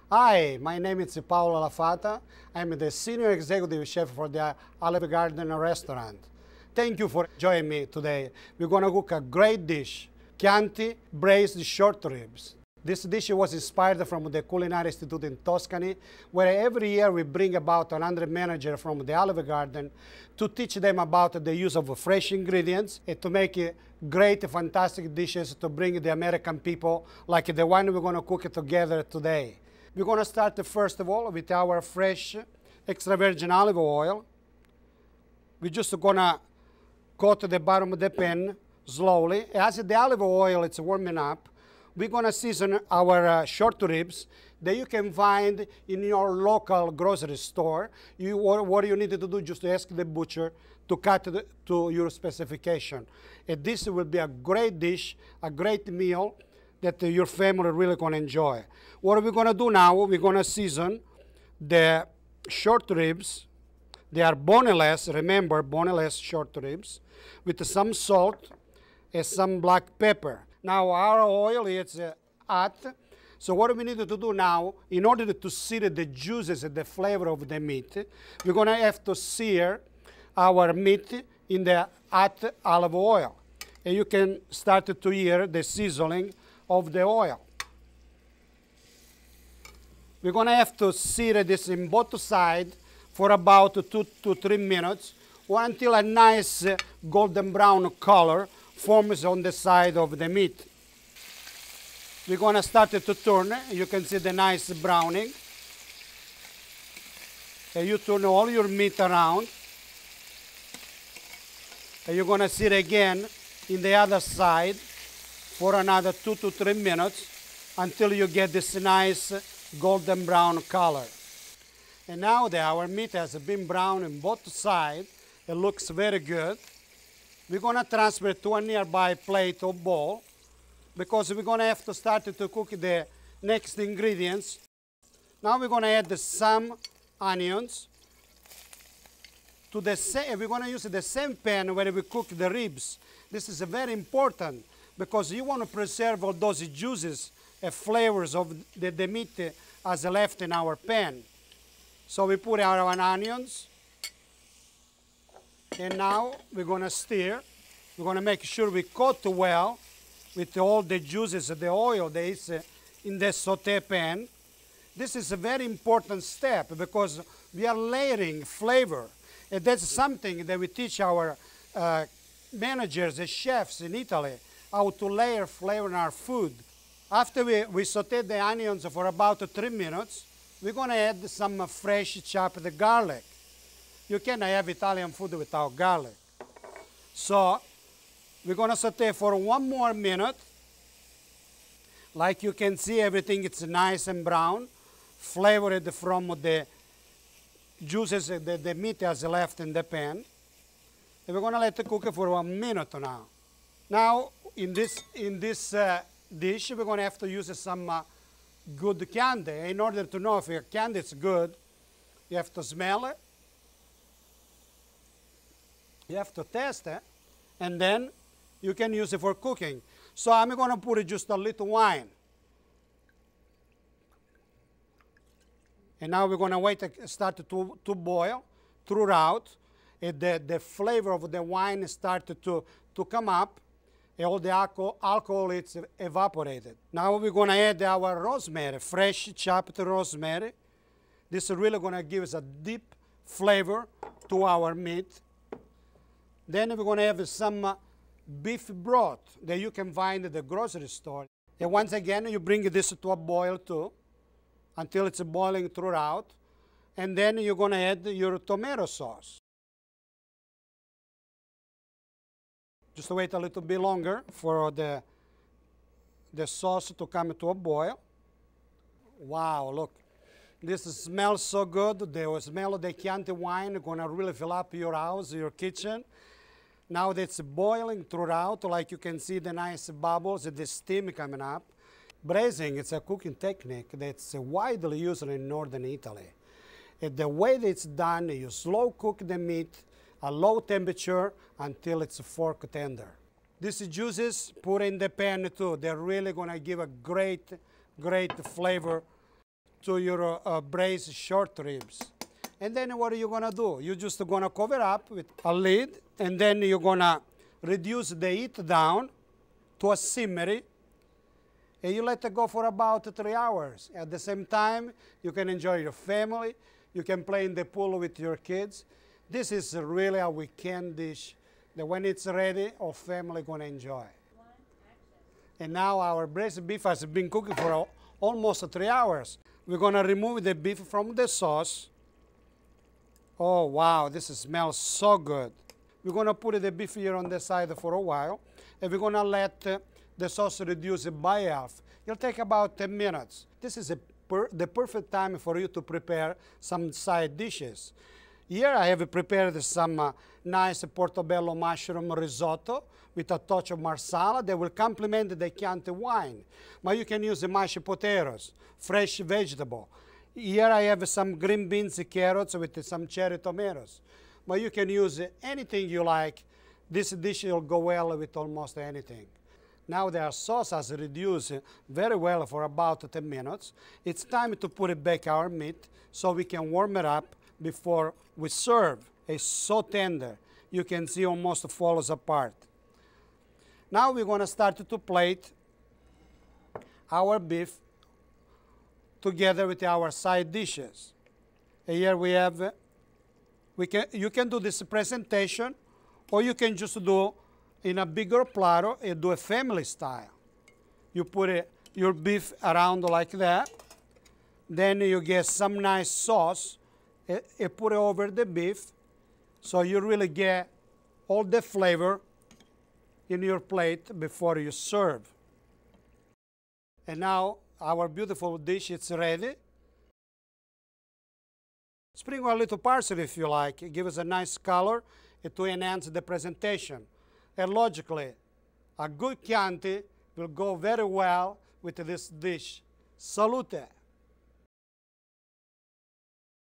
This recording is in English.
Hi, my name is Paolo Lafata. I'm the Senior Executive Chef for the Olive Garden restaurant. Thank you for joining me today. We're going to cook a great dish, Chianti Braised short ribs. This dish was inspired from the Culinary Institute in Tuscany, where every year we bring about 100 managers from the Olive Garden to teach them about the use of fresh ingredients and to make great, fantastic dishes to bring the American people like the one we're going to cook together today. We're going to start first of all with our fresh extra virgin olive oil. We're just going to coat the bottom of the pan slowly. As the olive oil is warming up, we're going to season our short ribs that you can find in your local grocery store. What you need to do, just ask the butcher to cut it to your specification. And this will be a great dish, a great meal that your family really going to enjoy. What we're going to do now, we're going to season the short ribs. They are boneless, remember, boneless short ribs, with some salt and some black pepper. Now our oil is hot, so what we need to do now, in order to sear the juices and the flavor of the meat, we're going to have to sear our meat in the hot olive oil. And you can start to hear the sizzling of the oil. We're going to have to sear this in both sides for about 2 to 3 minutes, or until a nice golden brown color forms on the side of the meat. We're going to start it to turn. You can see the nice browning. And you turn all your meat around. And you're going to sear again in the other side for another 2 to 3 minutes until you get this nice golden brown color. And now that our meat has been browned on both sides, it looks very good. We're going to transfer it to a nearby plate or bowl because we're going to have to start to cook the next ingredients. Now we're going to add some onions. We're going to use the same pan where we cook the ribs. This is very important because you want to preserve all those juices and flavors of the meat as left in our pan. So we put our onions. And now we're going to stir. We're going to make sure we coat well with all the juices of the oil that is in the saute pan. This is a very important step because we are layering flavor. And that's something that we teach our managers and chefs in Italy, how to layer flavor in our food. After we saute the onions for about 3 minutes, we're going to add some fresh chopped garlic. You cannot have Italian food without garlic. So we're going to saute for 1 more minute. Like you can see, everything is nice and brown, flavored from the juices that the meat has left in the pan. And we're going to let it cook for 1 minute now. Now, in this dish, we're going to have to use some good Chianti. In order to know if your Chianti is good, you have to smell it. You have to test it, and then you can use it for cooking. So I'm going to put just a little wine. And now we're going to wait to start to boil throughout. And the flavor of the wine started to come up. And all the alcohol is evaporated. Now we're going to add our rosemary, fresh chopped rosemary. This is really going to give us a deep flavor to our meat. Then we're going to have some beef broth that you can find at the grocery store. And once again, you bring this to a boil too, until it's boiling throughout. And then you're going to add your tomato sauce. Just wait a little bit longer for the sauce to come to a boil. Wow, look. This smells so good. The smell of the Chianti wine is going to really fill up your house, your kitchen. Now that it's boiling throughout, like you can see the nice bubbles, the steam coming up. Braising, it's a cooking technique that's widely used in northern Italy. And the way that it's done, you slow cook the meat at low temperature until it's fork tender. These juices put in the pan too, they're really going to give a great flavor to your braised short ribs. And then what are you gonna do? You're just gonna cover up with a lid, and then you're gonna reduce the heat down to a simmer, and you let it go for about 3 hours. At the same time, you can enjoy your family. You can play in the pool with your kids. This is really a weekend dish that when it's ready, our family gonna enjoy. And now our braised beef has been cooking for almost 3 hours. We're gonna remove the beef from the sauce. Oh wow, this smells so good. We're gonna put the beef here on the side for a while, and we're gonna let the sauce reduce by half. It'll take about 10 minutes. This is the perfect time for you to prepare some side dishes. Here I have prepared some nice portobello mushroom risotto with a touch of marsala that will complement the Chianti wine. But you can use the mashed potatoes, fresh vegetable. Here I have some green beans, carrots with some cherry tomatoes. But you can use anything you like. This dish will go well with almost anything. Now the sauce has reduced very well for about 10 minutes. It's time to put back our meat so we can warm it up before we serve. It's so tender, you can see almost falls apart. Now we're going to start to plate our beef together with our side dishes. And here we have, you can do this presentation, or you can just do in a bigger platter and do a family style. You put your beef around like that, then you get some nice sauce and put it over the beef, so you really get all the flavor in your plate before you serve. And now our beautiful dish is ready. Sprinkle a little parsley if you like. It gives us a nice color to enhance the presentation. And logically, a good Chianti will go very well with this dish. Salute!